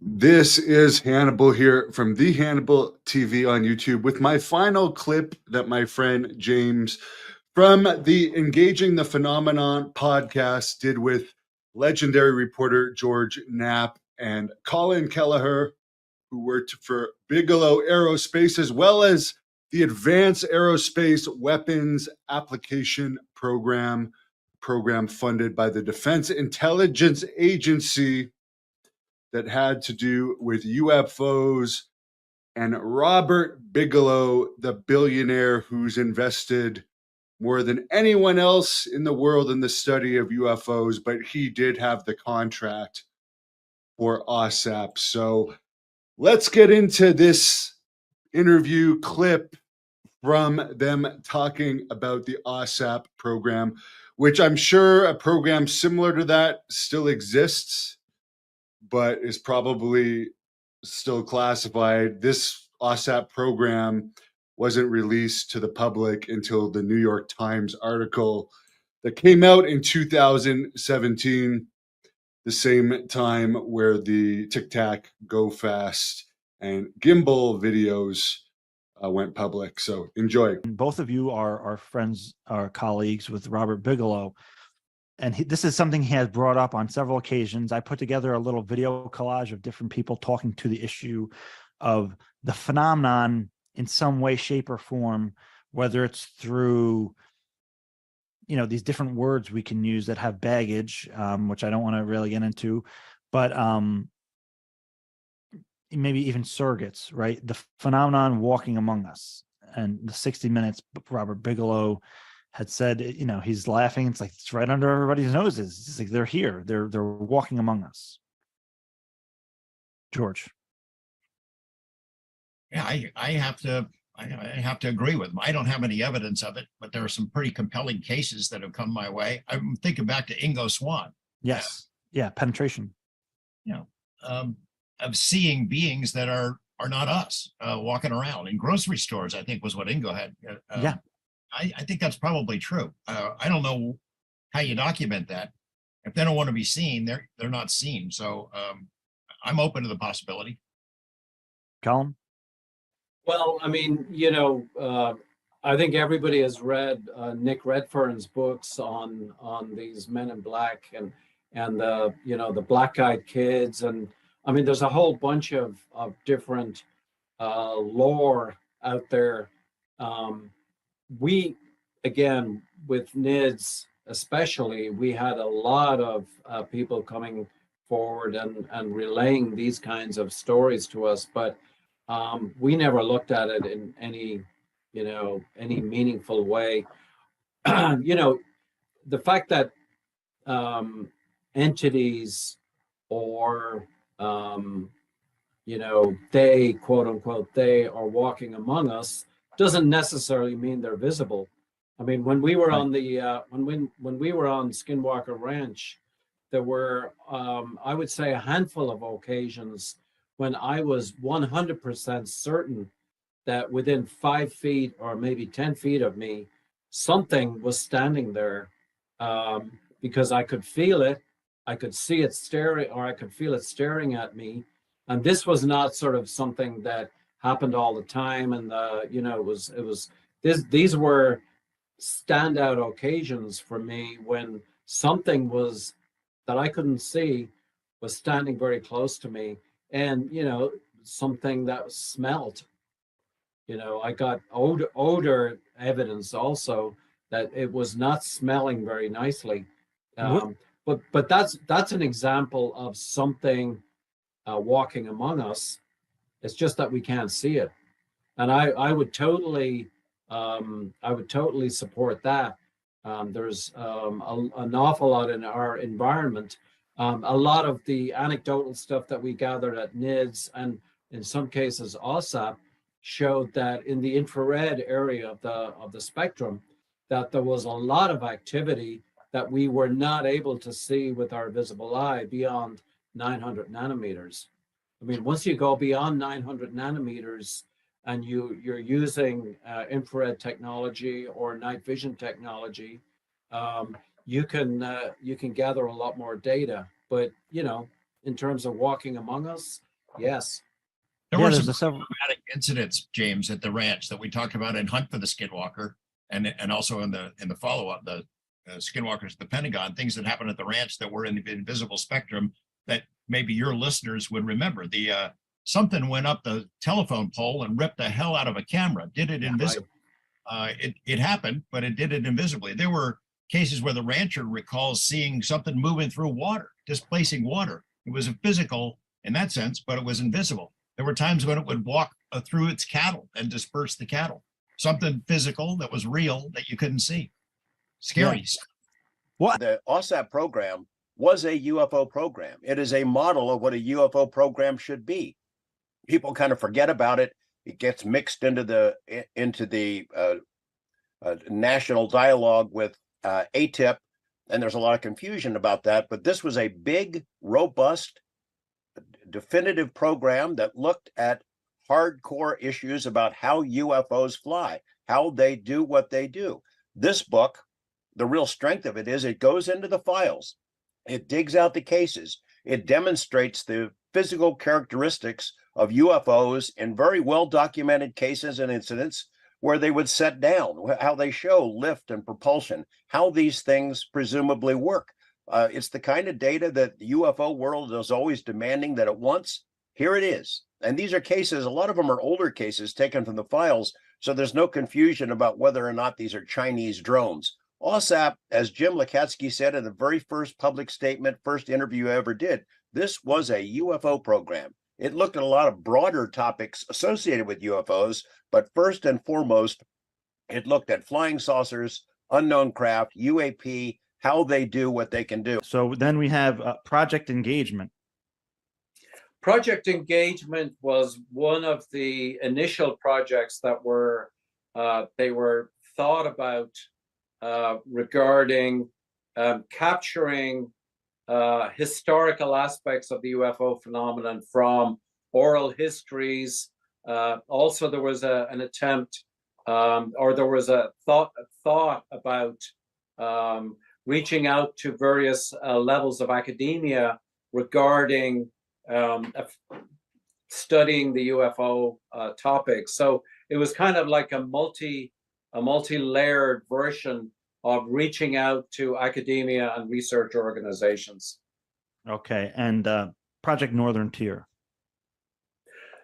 This is Hannibal here from the Hannibal TV on YouTube with my final clip that my friend James from the Engaging the Phenomenon podcast did with legendary reporter George Knapp and Colm Kelleher, who worked for Bigelow Aerospace, as well as the Advanced Aerospace Weapons Application Program funded by the Defense Intelligence Agency that had to do with UFOs and Robert Bigelow, the billionaire who's invested more than anyone else in the world in the study of UFOs, but he did have the contract for AAWSAP. So let's get into this interview clip from them talking about the AAWSAP program, which I'm sure a program similar to that still exists, but is probably still classified. This AAWSAP program wasn't released to the public until the New York Times article that came out in 2017, the same time where the Tic Tac, Go Fast, and Gimbal videos went public. So enjoy. Both of you are friends, are colleagues with Robert Bigelow. And this is something he has brought up on several occasions. I put together a little video collage of different people talking to the issue of the phenomenon in some way, shape, or form, whether it's through, these different words we can use that have baggage, which I don't want to really get into, but maybe even surrogates, right? The phenomenon walking among us. And the 60 Minutes, Robert Bigelow had said, he's laughing. It's like, it's right under everybody's noses. It's like, they're here. They're walking among us. George. Yeah, I have to agree with him. I don't have any evidence of it, but there are some pretty compelling cases that have come my way. I'm thinking back to Ingo Swann. Yes. Yeah. Penetration. Of seeing beings that are not us walking around in grocery stores, I think was what Ingo had. Yeah. I think that's probably true. I don't know how you document that. If they don't want to be seen, they're not seen. So I'm open to the possibility. Colm? Well, I mean, I think everybody has read Nick Redfern's books on these men in black and the black-eyed kids, and I mean, there's a whole bunch of different lore out there. We, again, with NIDS especially, we had a lot of people coming forward and relaying these kinds of stories to us, but we never looked at it in any meaningful way. The fact that entities or they, quote unquote, they are walking among us doesn't necessarily mean they're visible. I mean, when we were on the when we were on Skinwalker Ranch, there were I would say a handful of occasions when I was 100% certain that within 5 feet or maybe 10 feet of me, something was standing there, because I could feel it, I could see it staring, or I could feel it staring at me. And this was not sort of something that happened all the time. And these were standout occasions for me when something was that I couldn't see was standing very close to me, and something that smelled. I got odor evidence also that it was not smelling very nicely. But that's an example of something walking among us. It's just that we can't see it, and I would totally support that. There's an awful lot in our environment. A lot of the anecdotal stuff that we gathered at NIDS and in some cases AAWSAP showed that in the infrared area of the spectrum, that there was a lot of activity that we were not able to see with our visible eye beyond 900 nanometers. I mean, once you go beyond 900 nanometers and you're using infrared technology or night vision technology, you can gather a lot more data. But in terms of walking among us, Yes. There Yeah, were there's some a several. dramatic incidents, James, at the ranch that we talked about in Hunt for the Skinwalker, and also in the follow-up, the Skinwalkers at the Pentagon, things that happened at the ranch that were in the invisible spectrum that maybe your listeners would remember. The something went up the telephone pole and ripped the hell out of a camera, did it invisible. It happened, but it did it invisibly. There were cases where the rancher recalls seeing something moving through water, displacing water. It was physical in that sense, but it was invisible. There were times when it would walk through its cattle and disperse the cattle. Something physical that was real that you couldn't see. Scary. What? The AAWSAP program was a UFO program. It is a model of what a UFO program should be. People kind of forget about it. It gets mixed into the national dialogue with ATIP, and there's a lot of confusion about that. But this was a big, robust, definitive program that looked at hardcore issues about how UFOs fly, how they do what they do. This book, the real strength of it is it goes into the files, it digs out the cases, it demonstrates the physical characteristics of UFOs in very well documented cases and incidents where they would set down, how they show lift and propulsion, how these things presumably work. It's the kind of data that the UFO world is always demanding that it wants. Here it is. And these are cases, a lot of them are older cases taken from the files, so there's no confusion about whether or not these are Chinese drones. AAWSAP, as Jim Lakatsky said in the very first public statement, first interview I ever did, this was a UFO program. It looked at a lot of broader topics associated with UFOs, but first and foremost, it looked at flying saucers, unknown craft, UAP, how they do what they can do. So then we have Project Engagement. Project Engagement was one of the initial projects that were they were thought about regarding capturing historical aspects of the UFO phenomenon from oral histories. Also, there was an attempt, or there was a thought about reaching out to various levels of academia regarding studying the UFO topic. So it was kind of like a multi-layered version of reaching out to academia and research organizations. Okay, and Project Northern Tier.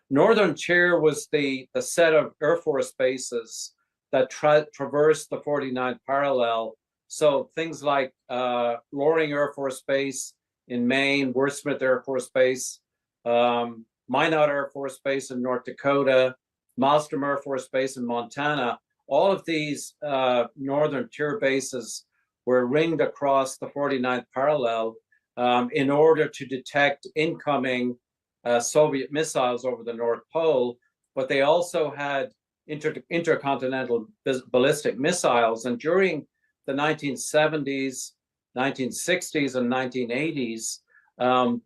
Northern Tier was the set of Air Force bases that traversed the 49th parallel. So things like Loring Air Force Base in Maine, Wordsmith Air Force Base, Minot Air Force Base in North Dakota, Maelstrom Air Force Base in Montana. All of these Northern Tier bases were ringed across the 49th parallel in order to detect incoming Soviet missiles over the North Pole, but they also had intercontinental ballistic missiles. And during the 1970s, 1960s, and 1980s,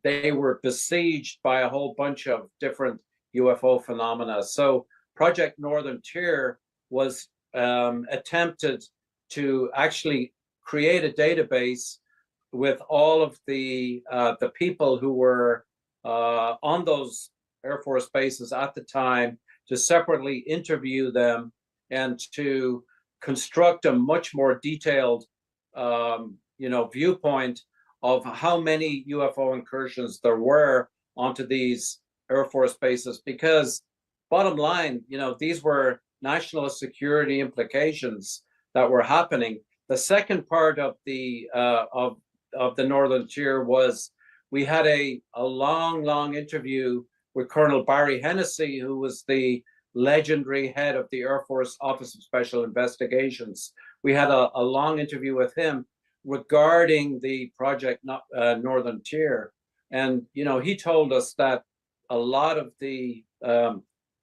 they were besieged by a whole bunch of different UFO phenomena. So Project Northern Tier was attempted to actually create a database with all of the people who were on those Air Force bases at the time, to separately interview them and to construct a much more detailed viewpoint of how many UFO incursions there were onto these Air Force bases. Because bottom line, these were national security implications that were happening. The second part of the Northern Tier was we had a long interview with Colonel Barry Hennessy, who was the legendary head of the Air Force Office of Special Investigations. We had a long interview with him regarding the Project Northern Tier. And, he told us that a lot of the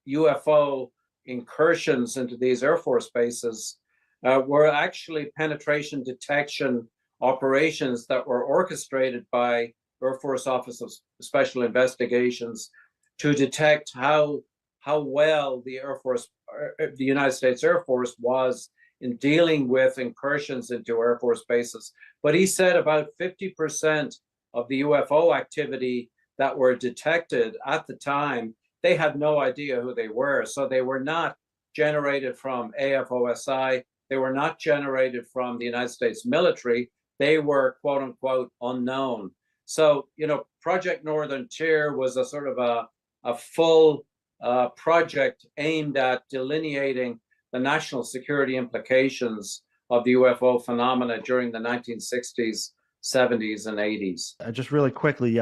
UFO incursions into these Air Force bases were actually penetration detection operations that were orchestrated by Air Force Office of Special Investigations to detect how well the Air Force, the United States Air Force, was in dealing with incursions into Air Force bases. But he said about 50% of the UFO activity that were detected at the time, they had no idea who they were. So they were not generated from AFOSI. They were not generated from the United States military. They were quote unquote unknown. So, you know, Project Northern Tier was a sort of a full project aimed at delineating the national security implications of the UFO phenomena during the 1960s, 70s, and 80s. Just really quickly,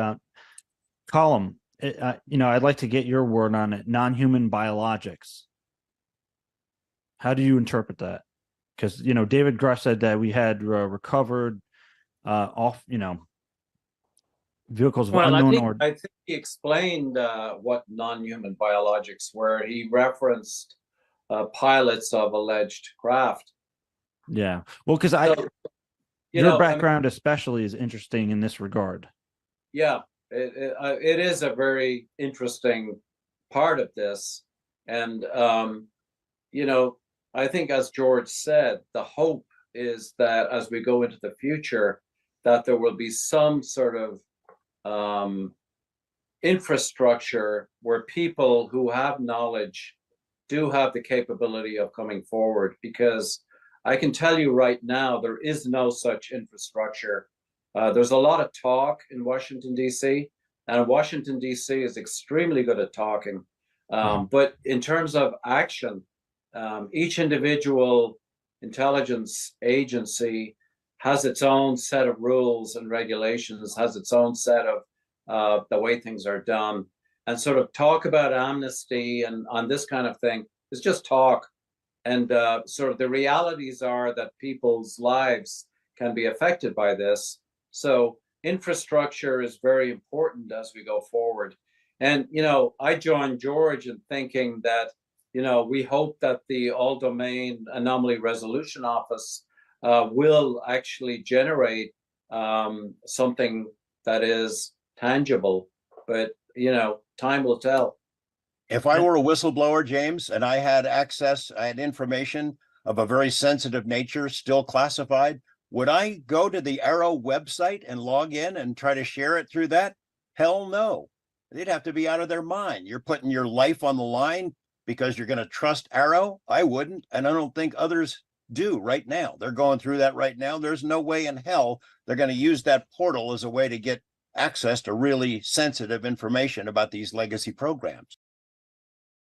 Colm, you know, I'd like to get your word on it. Non-human biologics. How do you interpret that? Because, you know, David Grush said that we had recovered you know, vehicles of unknown I think he explained what non-human biologics were. He referenced pilots of alleged craft. Yeah. Well, because your background especially is interesting in this regard. Yeah, it is a very interesting part of this. And, you know, I think as George said, the hope is that as we go into the future, that there will be some sort of infrastructure where people who have knowledge do have the capability of coming forward, because I can tell you right now, there is no such infrastructure. There's a lot of talk in Washington, D.C., and Washington, D.C. is extremely good at talking. But in terms of action, each individual intelligence agency has its own set of rules and regulations, has its own set of the way things are done. And sort of talk about amnesty and on this kind of thing is just talk. And sort of the realities are that people's lives can be affected by this. So infrastructure is very important as we go forward. And, you know, I joined George in thinking that, you know, we hope that the All-Domain Anomaly Resolution Office will actually generate something that is tangible. But, you know, time will tell. If I were a whistleblower, James, and I had access, I had information of a very sensitive nature, still classified, would I go to the Arrow website and log in and try to share it through that? Hell no. They'd have to be out of their mind. You're putting your life on the line because you're going to trust Arrow? I wouldn't, and I don't think others do right now. They're going through that right now. There's no way in hell they're going to use that portal as a way to get access to really sensitive information about these legacy programs.